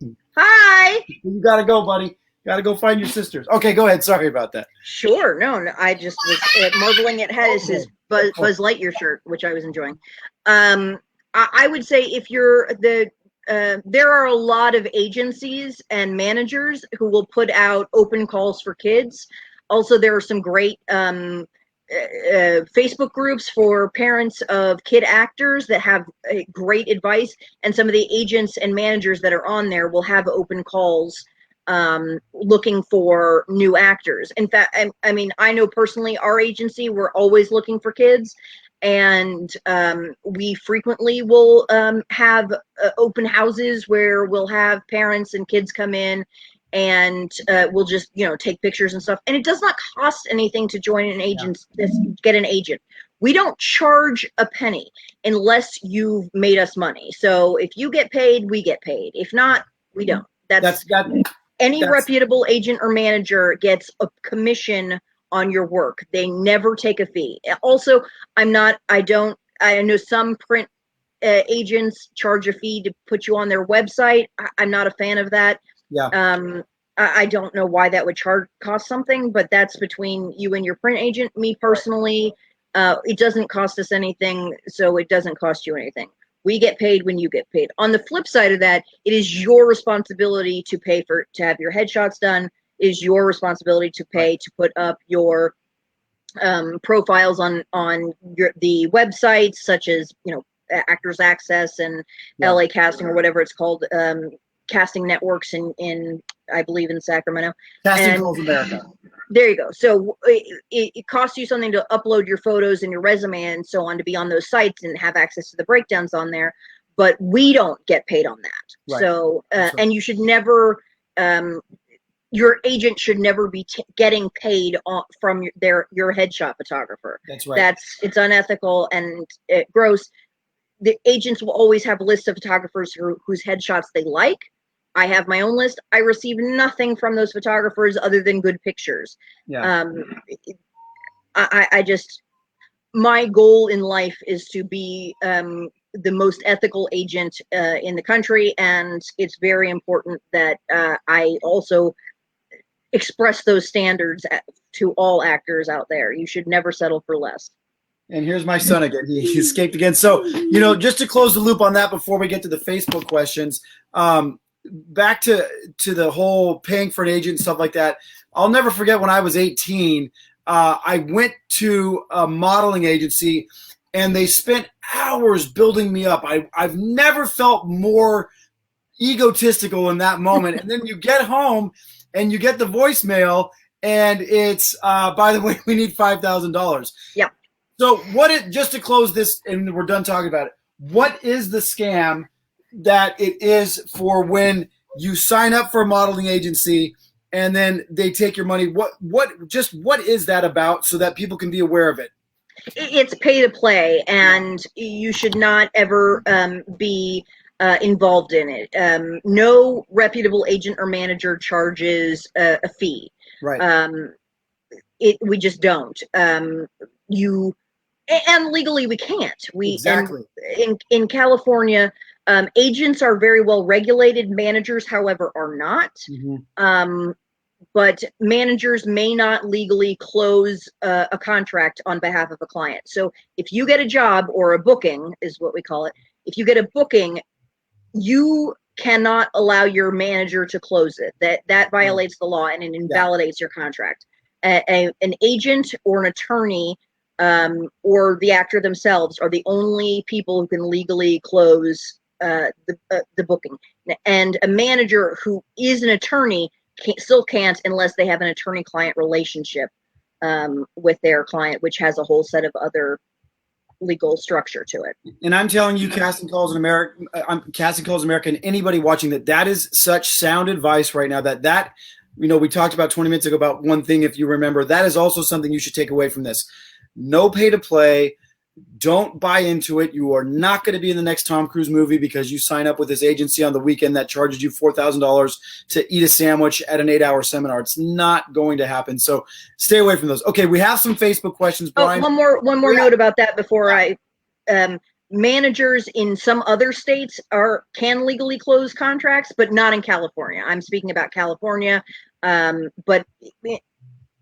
Juliana. Hi. You got to go, buddy. Got to go find your sisters. Okay, go ahead. Sorry about that. Sure. No, I just was marveling at his Buzz Lightyear shirt, which I was enjoying. I would say if you're there are a lot of agencies and managers who will put out open calls for kids. Also, there are some great Facebook groups for parents of kid actors that have great advice, and some of the agents and managers that are on there will have open calls looking for new actors. In fact, I mean, I know personally our agency, we're always looking for kids, and we frequently will have open houses where we'll have parents and kids come in, and we'll just, you know, take pictures and stuff. And it does not cost anything to join an agent, get an agent. We don't charge a penny unless you've made us money. So if you get paid, we get paid. If not, we don't. Any reputable agent or manager gets a commission on your work. They never take a fee. Also, I know some print agents charge a fee to put you on their website. I'm not a fan of that. Yeah. I don't know why that would cost something, but that's between you and your print agent. Me personally, it doesn't cost us anything, so it doesn't cost you anything. We get paid when you get paid. On the flip side of that, it is your responsibility to pay to have your headshots done. It is your responsibility to pay to put up your profiles on the websites, such as, you know, Actors Access and LA Casting, or whatever it's called, casting networks in I believe in Sacramento. Casting Calls America. There you go. So it costs you something to upload your photos and your resume and so on to be on those sites and have access to the breakdowns on there, but we don't get paid on that. Right. So and you should never, your agent should never be getting paid from your headshot photographer. That's right. It's unethical and gross. The agents will always have lists of photographers whose headshots they like. I have my own list. I receive nothing from those photographers other than good pictures. Yeah. My goal in life is to be the most ethical agent in the country, and it's very important that I also express those standards to all actors out there. You should never settle for less. And here's my son again. He escaped again. So, you know, just to close the loop on that before we get to the Facebook questions, back to the whole paying for an agent and stuff like that. I'll never forget when I was 18, I went to a modeling agency and they spent hours building me up. I've never felt more egotistical in that moment. And then you get home and you get the voicemail and it's, by the way, we need $5,000. Yeah. So just to close this and we're done talking about it, what is the scam that it is for when you sign up for a modeling agency and then they take your money? What is that about so that people can be aware of it? It's pay to play, and you should not ever be involved in it. No reputable agent or manager charges a fee. Right. We just don't. And legally we can't. Exactly. In California, agents are very well regulated. Managers, however, are not. Mm-hmm. But managers may not legally close a contract on behalf of a client. So if you get a job, or a booking is what we call it, if you get a booking, you cannot allow your manager to close it. That violates the law and it invalidates your contract. An agent or an attorney or the actor themselves are the only people who can legally close the booking. And a manager who is an attorney still can't unless they have an attorney-client relationship with their client, which has a whole set of other legal structure to it. And I'm telling you, Casting Calls America, and anybody watching that is such sound advice right now that you know, we talked about 20 minutes ago about one thing, if you remember, that is also something you should take away from this. No pay to play. Don't buy into it. You are not going to be in the next Tom Cruise movie because you sign up with this agency on the weekend that charges you $4,000 to eat a sandwich at an 8-hour seminar. It's not going to happen. So stay away from those. Okay, we have some Facebook questions, Brian. One more note about that before I managers in some other states can legally close contracts, but not in California. I'm speaking about California, but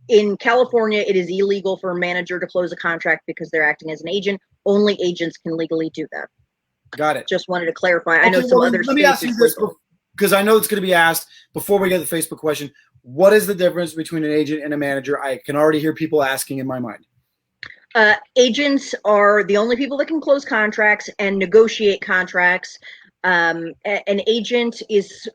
in California, it is illegal for a manager to close a contract because they're acting as an agent. Only agents can legally do that. Got it. Just wanted to clarify. I know some other states. Let me ask you this, because I know it's going to be asked before we get the Facebook question. What is the difference between an agent and a manager? I can already hear people asking in my mind. Agents are the only people that can close contracts and negotiate contracts. An agent is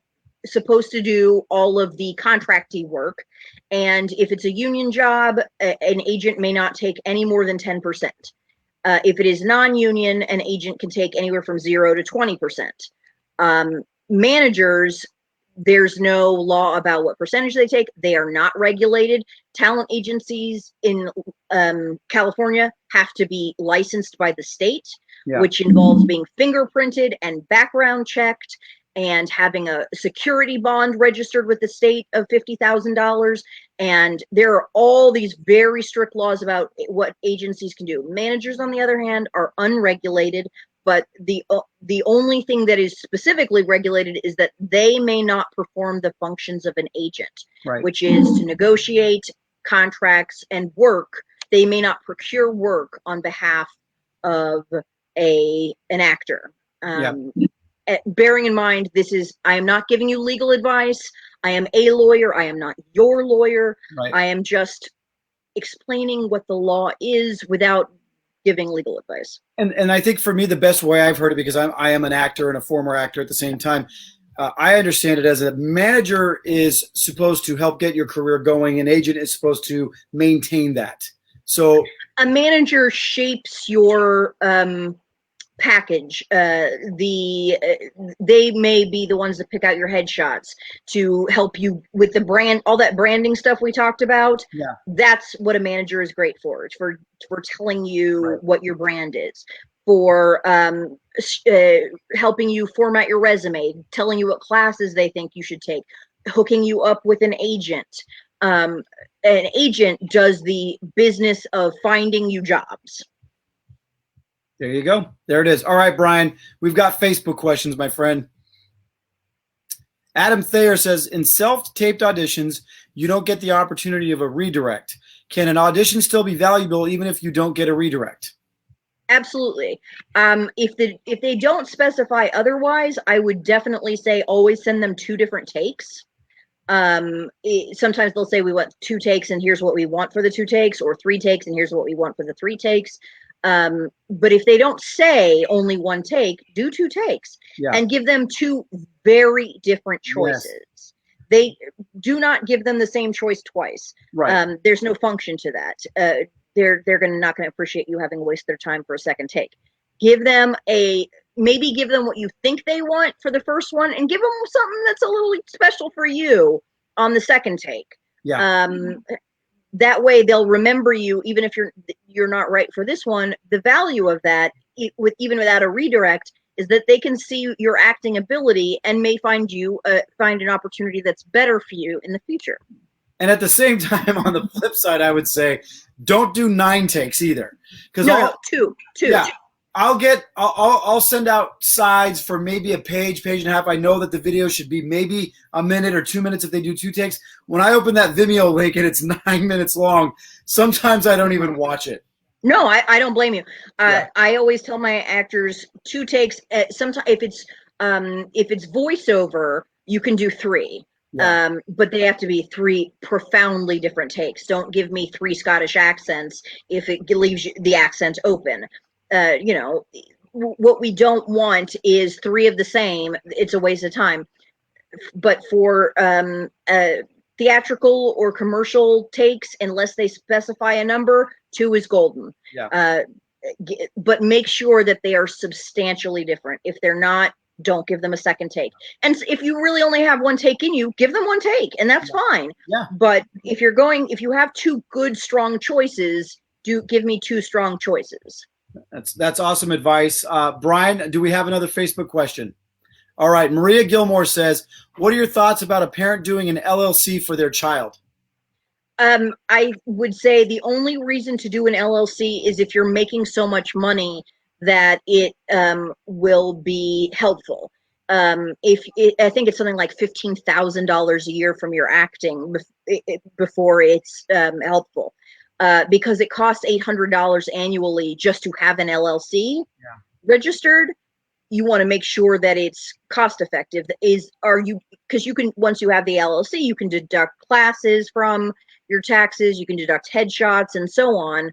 supposed to do all of the contracty work. And if it's a union job, an agent may not take any more than 10%. If it is non-union, an agent can take anywhere from 0 to 20%. Managers, there's no law about what percentage they take. They are not regulated. Talent agencies in California have to be licensed by the state, which involves being fingerprinted and background checked and having a security bond registered with the state of $50,000. And there are all these very strict laws about what agencies can do. Managers, on the other hand, are unregulated, but the only thing that is specifically regulated is that they may not perform the functions of an agent, which is to negotiate contracts and work. They may not procure work on behalf of an actor. Bearing in mind, I am not giving you legal advice. I am a lawyer. I am not your lawyer. I am just explaining what the law is without giving legal advice. And I think for me, the best way I've heard it, because I am an actor and a former actor at the same time, I understand it as a manager is supposed to help get your career going. An agent is supposed to maintain that. So a manager shapes your package. They may be the ones that pick out your headshots to help you with the brand, all that branding stuff we talked about. That's what a manager is great for. It's for telling you what your brand is, for helping you format your resume, telling you what classes they think you should take, hooking you up with an agent. An agent does the business of finding you jobs. There you go. There it is. All right, Brian, we've got Facebook questions, my friend. Adam Thayer says, in self-taped auditions, you don't get the opportunity of a redirect. Can an audition still be valuable even if you don't get a redirect? Absolutely. If they don't specify otherwise, I would definitely say always send them 2 different takes. Sometimes they'll say we want 2 takes and here's what we want for the 2 takes, or 3 takes and here's what we want for the 3 takes. But if they don't say only 1 take, do 2 takes and give them 2 very different choices. They do not give them the same choice twice. There's no function to that. They're not going to appreciate you having wasted their time for a second take. Maybe give them what you think they want for the first one, and give them something that's a little special for you on the second take. That way they'll remember you, even if you're not right for this one. The value of that, even without a redirect, is that they can see your acting ability and may find an opportunity that's better for you in the future. And at the same time, on the flip side, I would say, don't do 9 takes either. No, 2. Yeah, I'll send out sides for maybe a page and a half. I know that the video should be maybe a minute or 2 minutes if they do 2 takes. When I open that Vimeo link and it's 9 minutes long, sometimes I don't even watch it. No, I don't blame you. I always tell my actors 2 takes. Sometimes if it's voiceover, you can do 3. But they have to be 3 profoundly different takes. Don't give me 3 Scottish accents if it leaves the accent open. What we don't want is 3 of the same. It's a waste of time. But for theatrical or commercial takes, unless they specify a number, 2 is golden. But make sure that they are substantially different. If they're not, don't give them a second take. And if you really only have 1 take in you, give them 1 take, and that's fine. But if you have 2 good, strong choices, give me 2 strong choices. That's awesome advice. Brian, do we have another Facebook question? All right. Maria Gilmore says, what are your thoughts about a parent doing an LLC for their child? I would say the only reason to do an LLC is if you're making so much money that it will be helpful. I think it's something like $15,000 a year from your acting before it's helpful, because it costs $800 annually just to have an LLC registered. You want to make sure that it's cost effective. Because you can, once you have the LLC, you can deduct classes from your taxes, you can deduct headshots and so on.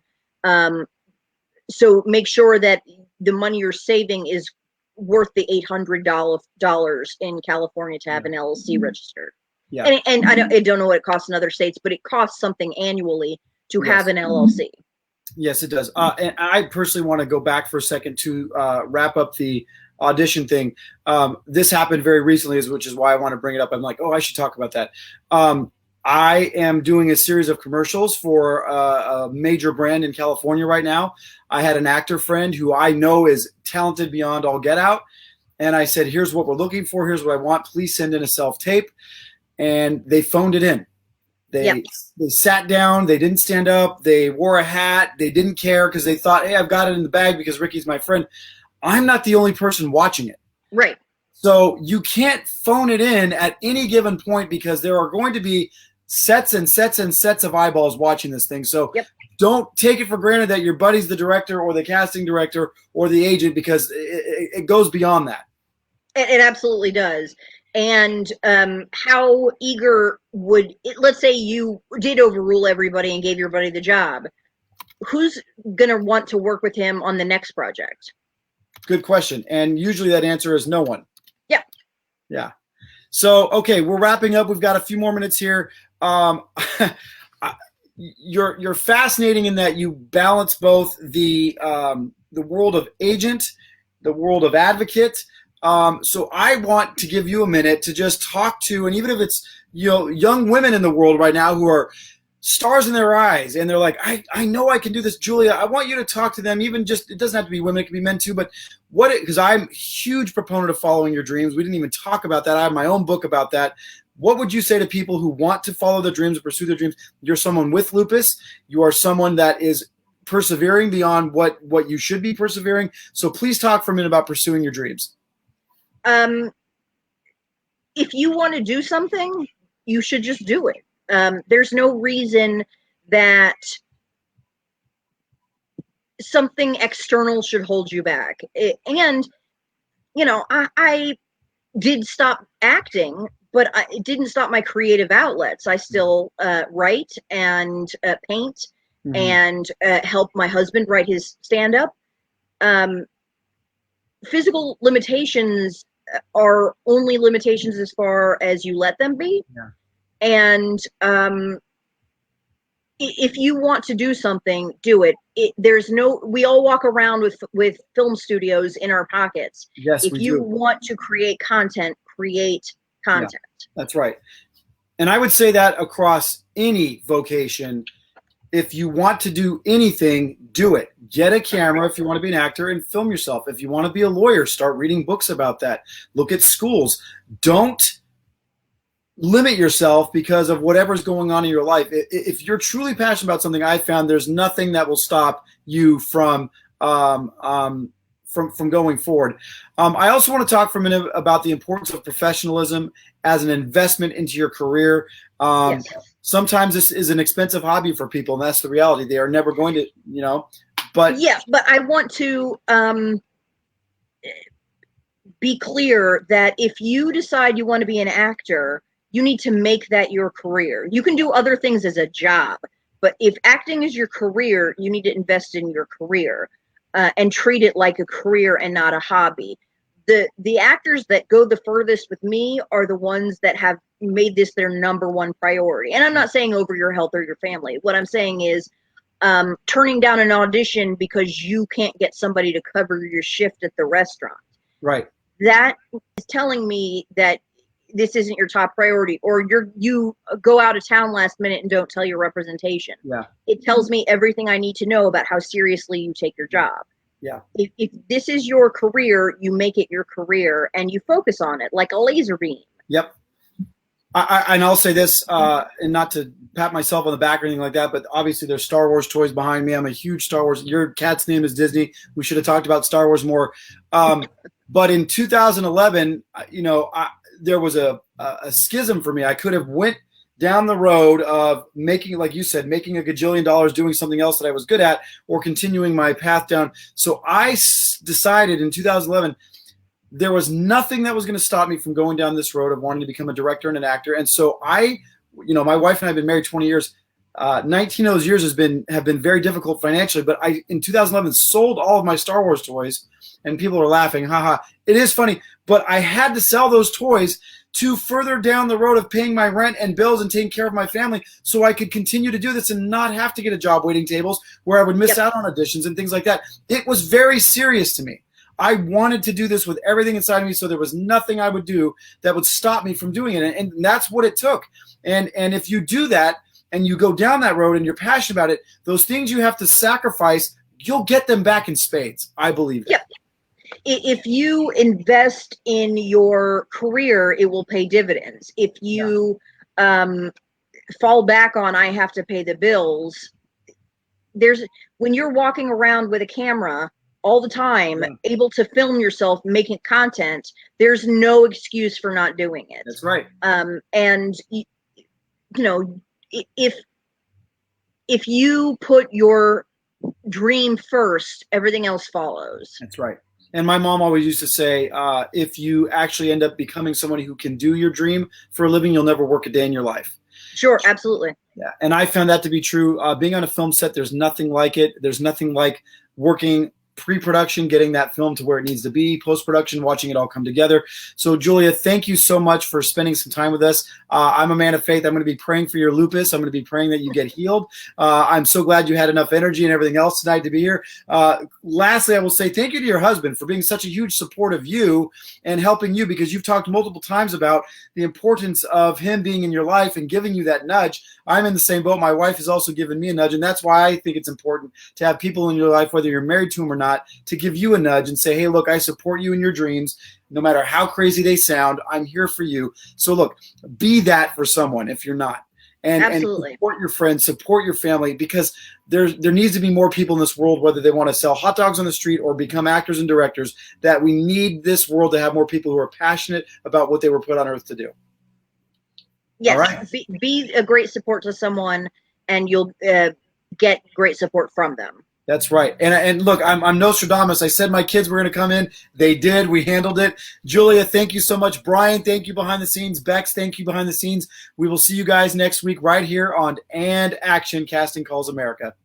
So make sure that the money you're saving is worth the $800 in California to have an LLC registered. Yeah. And I don't know what it costs in other states, but it costs something annually to have an LLC. Yes, it does. And I personally want to go back for a second to wrap up the audition thing. This happened very recently, which is why I want to bring it up. I'm like, oh, I should talk about that. I am doing a series of commercials for a major brand in California right now. I had an actor friend who I know is talented beyond all get out. And I said, here's what we're looking for. Here's what I want. Please send in a self-tape. And they phoned it in. They sat down. They didn't stand up. They wore a hat. They didn't care because they thought, hey, I've got it in the bag because Ricky's my friend. I'm not the only person watching it. Right. So you can't phone it in at any given point because there are going to be sets and sets and sets of eyeballs watching this thing. So don't take it for granted that your buddy's the director or the casting director or the agent, because it goes beyond that. It absolutely does. And how eager let's say you did overrule everybody and gave your buddy the job. Who's going to want to work with him on the next project? Good question. And usually that answer is no one. Yeah. Yeah. So, okay, we're wrapping up. We've got a few more minutes here. You're fascinating in that you balance both the world of agent, the world of advocate. So I want to give you a minute to just talk to, and even if it's young women in the world right now who are stars in their eyes and they're like, I know I can do this, Julia. I want you to talk to them. Even just, it doesn't have to be women, it can be men too. But because I'm a huge proponent of following your dreams. We didn't even talk about that. I have my own book about that. What would you say to people who want to follow their dreams or pursue their dreams? You're someone with lupus. You are someone that is persevering beyond what you should be persevering. So please talk for a minute about pursuing your dreams. If you want to do something, you should just do it. There's no reason that something external should hold you back. I did stop acting, but it didn't stop my creative outlets. I still write and paint and help my husband write his stand-up. Physical limitations are only limitations as far as you let them be. Yeah. And if you want to do something, do it. We all walk around with film studios in our pockets. Yes, if you want to create content, create content. Yeah, that's right. And I would say that across any vocation, if you want to do anything, do it. Get a camera if you want to be an actor and film yourself. If you want to be a lawyer, start reading books about that. Look at schools. Don't limit yourself because of whatever's going on in your life. If you're truly passionate about something, I found there's nothing that will stop you from going forward. I also want to talk for a minute about the importance of professionalism as an investment into your career. Yes. Sometimes this is an expensive hobby for people, and that's the reality. They are never going to, but yes, but I want to be clear that if you decide you want to be an actor, you need to make that your career. You can do other things as a job, but if acting is your career, you need to invest in your career and treat it like a career and not a hobby. The actors that go the furthest with me are the ones that have made this their number one priority. And I'm not saying over your health or your family. What I'm saying is turning down an audition because you can't get somebody to cover your shift at the restaurant. Right. That is telling me that this isn't your top priority, or you go out of town last minute and don't tell your representation. Yeah. It tells me everything I need to know about how seriously you take your job. Yeah. If this is your career, you make it your career and you focus on it like a laser beam. Yep. And I'll say this, and not to pat myself on the back or anything like that, but obviously there's Star Wars toys behind me. I'm a huge Star Wars. Your cat's name is Disney. We should have talked about Star Wars more. But in 2011, there was a schism for me. I could have went down the road of making, like you said, making a gajillion dollars doing something else that I was good at, or continuing my path down. So I decided in 2011, there was nothing that was going to stop me from going down this road of wanting to become a director and an actor. And so my wife and I have been married 20 years. 19 of those years have been very difficult financially, but I, in 2011, sold all of my Star Wars toys, and people are laughing. Haha. It is funny, but I had to sell those toys to further down the road of paying my rent and bills and taking care of my family, so I could continue to do this and not have to get a job waiting tables where I would miss out on auditions and things like that. It was very serious to me. I wanted to do this with everything inside of me, so there was nothing I would do that would stop me from doing it. And that's what it took. And if you do that and you go down that road and you're passionate about it, those things you have to sacrifice, you'll get them back in spades. I believe it. Yep. If you invest in your career, it will pay dividends. If you fall back on, I have to pay the bills, when you're walking around with a camera all the time, able to film yourself making content, there's no excuse for not doing it. That's right. And if you put your dream first, everything else follows. That's right. And my mom always used to say, if you actually end up becoming somebody who can do your dream for a living, you'll never work a day in your life. Sure, absolutely. Yeah, and I found that to be true. Being on a film set, there's nothing like it. There's nothing like working pre-production, getting that film to where it needs to be, post-production, watching it all come together. So Julia, thank you so much for spending some time with us. I'm a man of faith. I'm going to be praying for your lupus. I'm going to be praying that you get healed. I'm so glad you had enough energy and everything else tonight to be here. Lastly, I will say thank you to your husband for being such a huge support of you and helping you, because you've talked multiple times about the importance of him being in your life and giving you that nudge. I'm in the same boat. My wife has also given me a nudge, and that's why I think it's important to have people in your life, whether you're married to them or not, to give you a nudge and say, hey, look, I support you in your dreams. No matter how crazy they sound, I'm here for you. So look, be that for someone if you're not. And support your friends, support your family, because there needs to be more people in this world, whether they want to sell hot dogs on the street or become actors and directors, that we need this world to have more people who are passionate about what they were put on earth to do. Yes, right. be a great support to someone, and you'll get great support from them. That's right. And look, I'm Nostradamus. I said my kids were going to come in. They did. We handled it. Julia, thank you so much. Brian, thank you behind the scenes. Bex, thank you behind the scenes. We will see you guys next week right here on And Action Casting Calls America.